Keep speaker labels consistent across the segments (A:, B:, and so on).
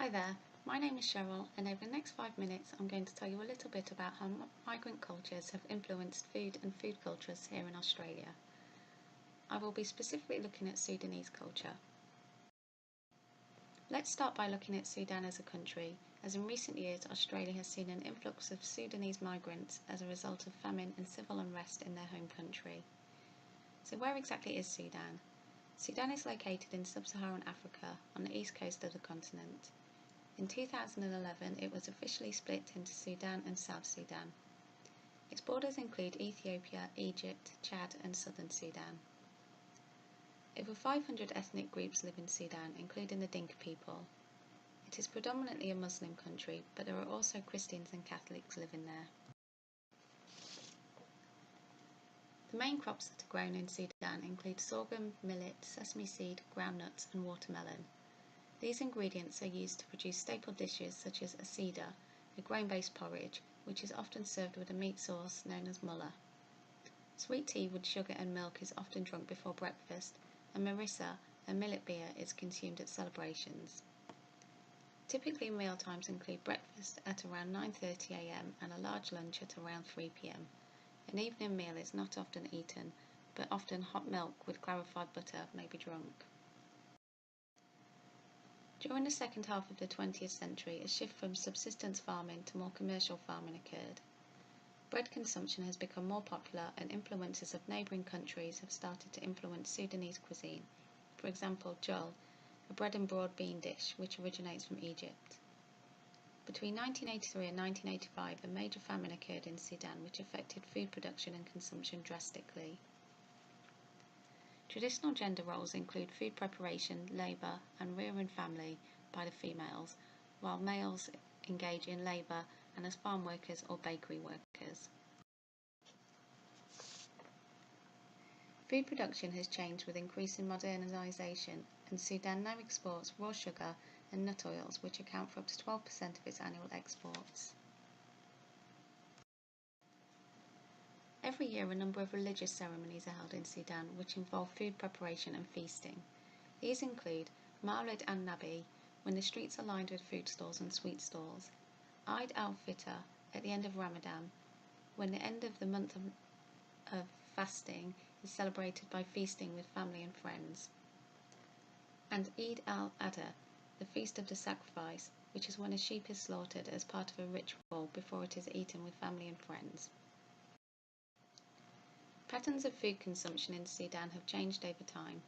A: Hi there, my name is Cheryl, and over the next 5 minutes I'm going to tell you a little bit about how migrant cultures have influenced food and food cultures here in Australia. I will be specifically looking at Sudanese culture. Let's start by looking at Sudan as a country, as in recent years Australia has seen an influx of Sudanese migrants as a result of famine and civil unrest in their home country. So where exactly is Sudan? Sudan is located in sub-Saharan Africa on the east coast of the continent. In 2011, it was officially split into Sudan and South Sudan. Its borders include Ethiopia, Egypt, Chad, and southern Sudan. Over 500 ethnic groups live in Sudan, including the Dinka people. It is predominantly a Muslim country, but there are also Christians and Catholics living there. The main crops that are grown in Sudan include sorghum, millet, sesame seed, groundnuts, and watermelon. These ingredients are used to produce staple dishes such as asida, a grain-based porridge, which is often served with a meat sauce known as mullah. Sweet tea with sugar and milk is often drunk before breakfast, and marissa, a millet beer, is consumed at celebrations. Typically, meal times include breakfast at around 9:30 a.m. and a large lunch at around 3 p.m. An evening meal is not often eaten, but often hot milk with clarified butter may be drunk. During the second half of the 20th century, a shift from subsistence farming to more commercial farming occurred. Bread consumption has become more popular, and influences of neighbouring countries have started to influence Sudanese cuisine. For example, jol, a bread and broad bean dish which originates from Egypt. Between 1983 and 1985, a major famine occurred in Sudan which affected food production and consumption drastically. Traditional gender roles include food preparation, labour, and rearing family by the females, while males engage in labour and as farm workers or bakery workers. Food production has changed with increasing modernisation, and Sudan now exports raw sugar and nut oils, which account for up to 12% of its annual exports. Every year, a number of religious ceremonies are held in Sudan which involve food preparation and feasting. These include Mawlid an-Nabi, when the streets are lined with food stalls and sweet stalls; Eid al-Fitr, at the end of Ramadan, when the end of the month of fasting is celebrated by feasting with family and friends; and Eid al-Adha, the Feast of the Sacrifice, which is when a sheep is slaughtered as part of a ritual before it is eaten with family and friends. Patterns of food consumption in Sudan have changed over time.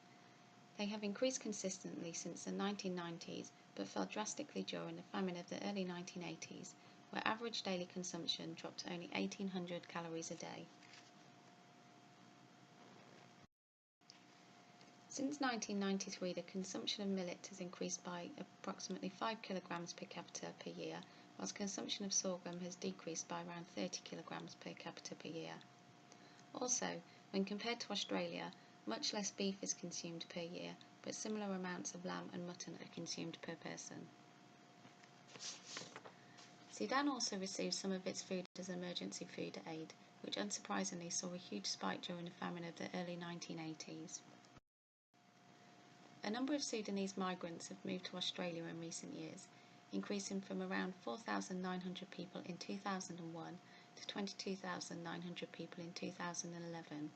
A: They have increased consistently since the 1990s, but fell drastically during the famine of the early 1980s, where average daily consumption dropped to only 1,800 calories a day. Since 1993, the consumption of millet has increased by approximately 5 kilograms per capita per year, whilst consumption of sorghum has decreased by around 30 kilograms per capita per year. Also, when compared to Australia, much less beef is consumed per year, but similar amounts of lamb and mutton are consumed per person. Sudan also received some of its food as emergency food aid, which unsurprisingly saw a huge spike during the famine of the early 1980s. A number of Sudanese migrants have moved to Australia in recent years, increasing from around 4,900 people in 2001 to 22,900 people in 2011.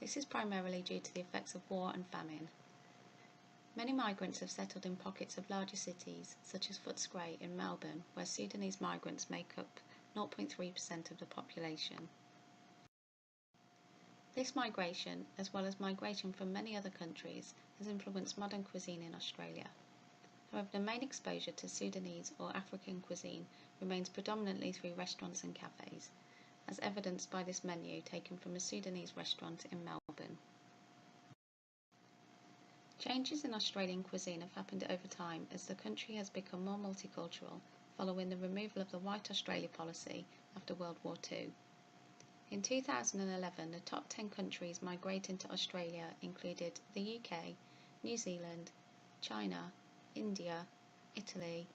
A: This is primarily due to the effects of war and famine. Many migrants have settled in pockets of larger cities, such as Footscray in Melbourne, where Sudanese migrants make up 0.3% of the population. This migration, as well as migration from many other countries, has influenced modern cuisine in Australia. However, the main exposure to Sudanese or African cuisine remains predominantly through restaurants and cafes, as evidenced by this menu taken from a Sudanese restaurant in Melbourne. Changes in Australian cuisine have happened over time as the country has become more multicultural following the removal of the White Australia policy after World War II. In 2011, the top 10 countries migrating to Australia included the UK, New Zealand, China, India, Italy,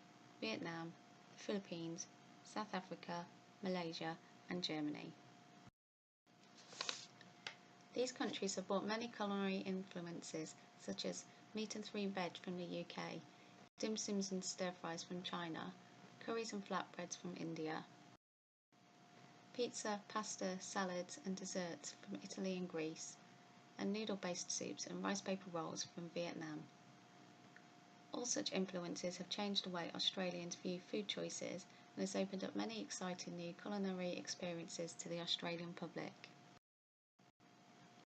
A: Vietnam, the Philippines, South Africa, Malaysia, and Germany. These countries have brought many culinary influences, such as meat and 3 veg from the UK, dim sums and stir-fries from China, curries and flatbreads from India, pizza, pasta, salads and desserts from Italy and Greece, and noodle-based soups and rice paper rolls from Vietnam. All such influences have changed the way Australians view food choices and has opened up many exciting new culinary experiences to the Australian public.